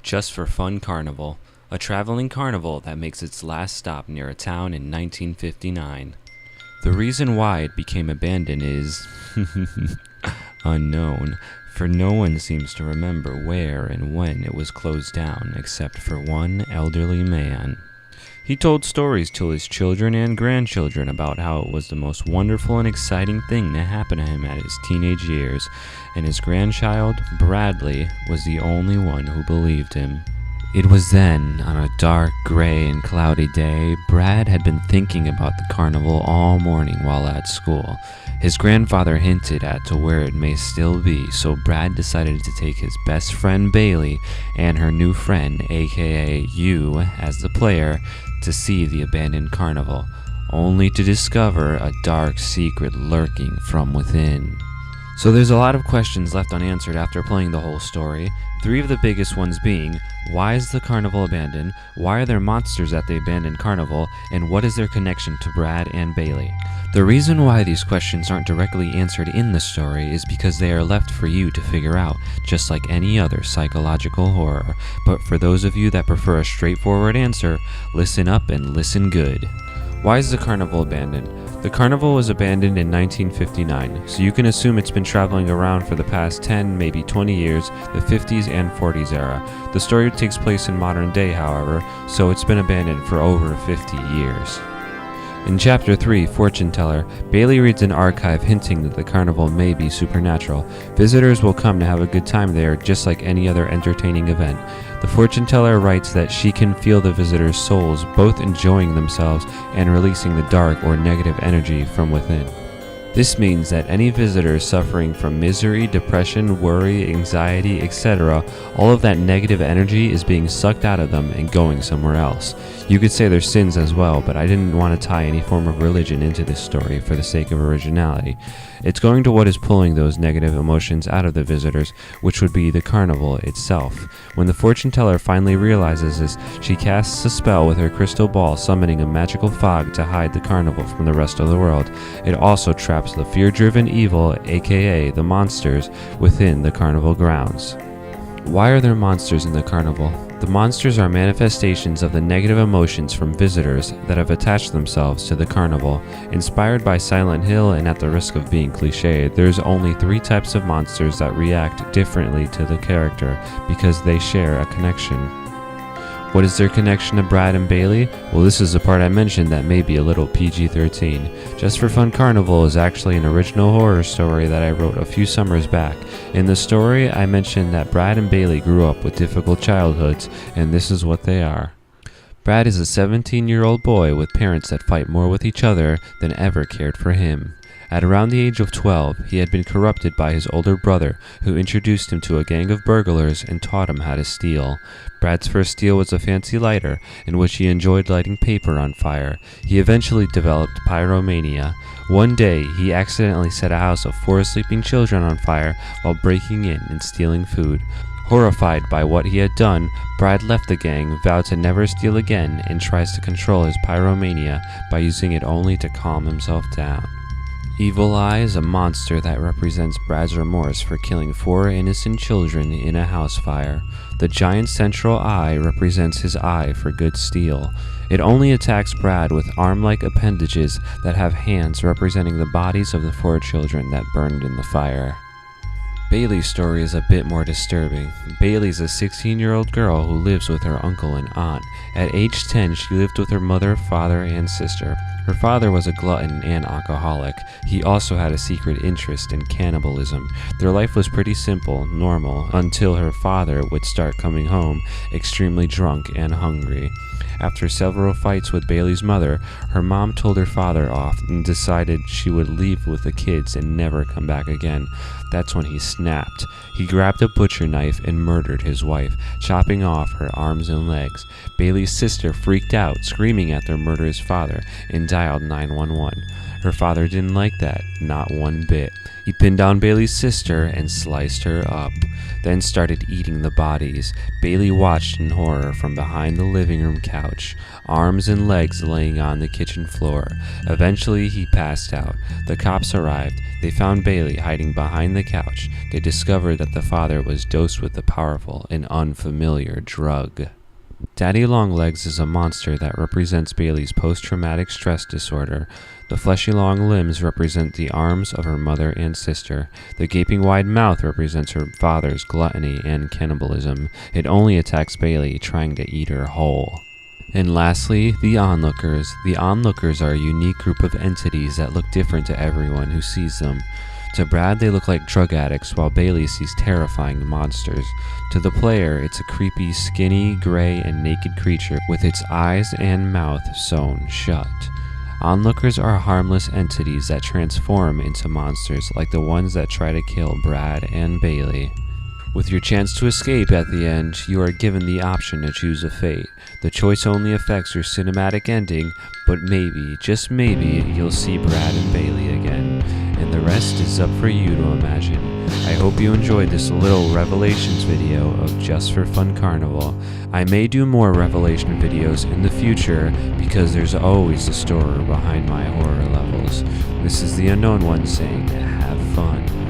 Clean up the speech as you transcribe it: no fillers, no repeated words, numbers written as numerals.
just for Fun Carnival, a traveling carnival that makes its last stop near a town in 1959. The reason why it became abandoned is unknown, for no one seems to remember where and when it was closed down except for one elderly man. He told stories to his children and grandchildren about how it was the most wonderful and exciting thing to happen to him at his teenage years, and his grandchild, Bradley, was the only one who believed him. It was then, on a dark, gray, and cloudy day, Brad had been thinking about the carnival all morning while at school. His grandfather hinted at to where it may still be, so Brad decided to take his best friend Baylee and her new friend, aka you, as the player, to see the abandoned carnival, only to discover a dark secret lurking from within. So there's a lot of questions left unanswered after playing the whole story. 3 of the biggest ones being, why is the carnival abandoned, why are there monsters at the abandoned carnival, and what is their connection to Brad and Baylee? The reason why these questions aren't directly answered in the story is because they are left for you to figure out, just like any other psychological horror. But for those of you that prefer a straightforward answer, listen up and listen good. Why is the carnival abandoned? The carnival was abandoned in 1959, so you can assume it's been traveling around for the past 10, maybe 20 years, the 50s and 40s era. The story takes place in modern day, however, so it's been abandoned for over 50 years. In Chapter 3, Fortune Teller, Baylee reads an archive hinting that the carnival may be supernatural. Visitors will come to have a good time there, just like any other entertaining event. The fortune teller writes that she can feel the visitors' souls both enjoying themselves and releasing the dark or negative energy from within. This means that any visitors suffering from misery, depression, worry, anxiety, etc., all of that negative energy is being sucked out of them and going somewhere else. You could say their sins as well, but I didn't want to tie any form of religion into this story for the sake of originality. It's going to what is pulling those negative emotions out of the visitors, which would be the carnival itself. When the fortune teller finally realizes this, she casts a spell with her crystal ball, summoning a magical fog to hide the carnival from the rest of the world. It also traps the fear-driven evil, aka the monsters, within the carnival grounds. Why are there monsters in the carnival? The monsters are manifestations of the negative emotions from visitors that have attached themselves to the carnival. Inspired by Silent Hill and at the risk of being cliched, there's only 3 types of monsters that react differently to the character because they share a connection. What is their connection to Brad and Baylee? Well, this is the part I mentioned that may be a little PG-13. Just for Fun Carnival is actually an original horror story that I wrote a few summers back. In the story, I mentioned that Brad and Baylee grew up with difficult childhoods, and this is what they are. Brad is a 17-year-old boy with parents that fight more with each other than ever cared for him. At around the age of 12, he had been corrupted by his older brother, who introduced him to a gang of burglars and taught him how to steal. Brad's first steal was a fancy lighter, in which he enjoyed lighting paper on fire. He eventually developed pyromania. One day, he accidentally set a house of 4 sleeping children on fire while breaking in and stealing food. Horrified by what he had done, Brad left the gang, vowed to never steal again, and tries to control his pyromania by using it only to calm himself down. Evil Eye is a monster that represents Brad's remorse for killing 4 innocent children in a house fire. The giant central eye represents his eye for good steel. It only attacks Brad with arm-like appendages that have hands representing the bodies of the 4 children that burned in the fire. Baylee's story is a bit more disturbing. Baylee's a 16-year-old girl who lives with her uncle and aunt. At age 10, she lived with her mother, father, and sister. Her father was a glutton and alcoholic. He also had a secret interest in cannibalism. Their life was pretty simple, normal, until her father would start coming home extremely drunk and hungry. After several fights with Baylee's mother, her mom told her father off and decided she would leave with the kids and never come back again. That's when he snapped. He grabbed a butcher knife and murdered his wife, chopping off her arms and legs. Baylee's sister freaked out, screaming at their murderous father, and dialed 911. Her father didn't like that, not one bit. He pinned down Baylee's sister and sliced her up, then started eating the bodies. Baylee watched in horror from behind the living room couch, arms and legs laying on the kitchen floor. Eventually, he passed out. The cops arrived. They found Baylee hiding behind the couch. They discovered that the father was dosed with the powerful and unfamiliar drug. Daddy Longlegs is a monster that represents Baylee's post-traumatic stress disorder. The fleshy long limbs represent the arms of her mother and sister. The gaping wide mouth represents her father's gluttony and cannibalism. It only attacks Baylee, trying to eat her whole. And lastly, the onlookers. The onlookers are a unique group of entities that look different to everyone who sees them. To Brad, they look like drug addicts, while Baylee sees terrifying monsters. To the player, it's a creepy, skinny, gray, and naked creature with its eyes and mouth sewn shut. Onlookers are harmless entities that transform into monsters like the ones that try to kill Brad and Baylee. With your chance to escape at the end, you are given the option to choose a fate. The choice only affects your cinematic ending, but maybe, just maybe, you'll see Brad and Baylee again. And the rest is up for you to imagine. I hope you enjoyed this little Revelations video of Just for Fun Carnival. I may do more Revelation videos in the future because there's always a story behind my horror levels. This is the Unknown One saying, have fun.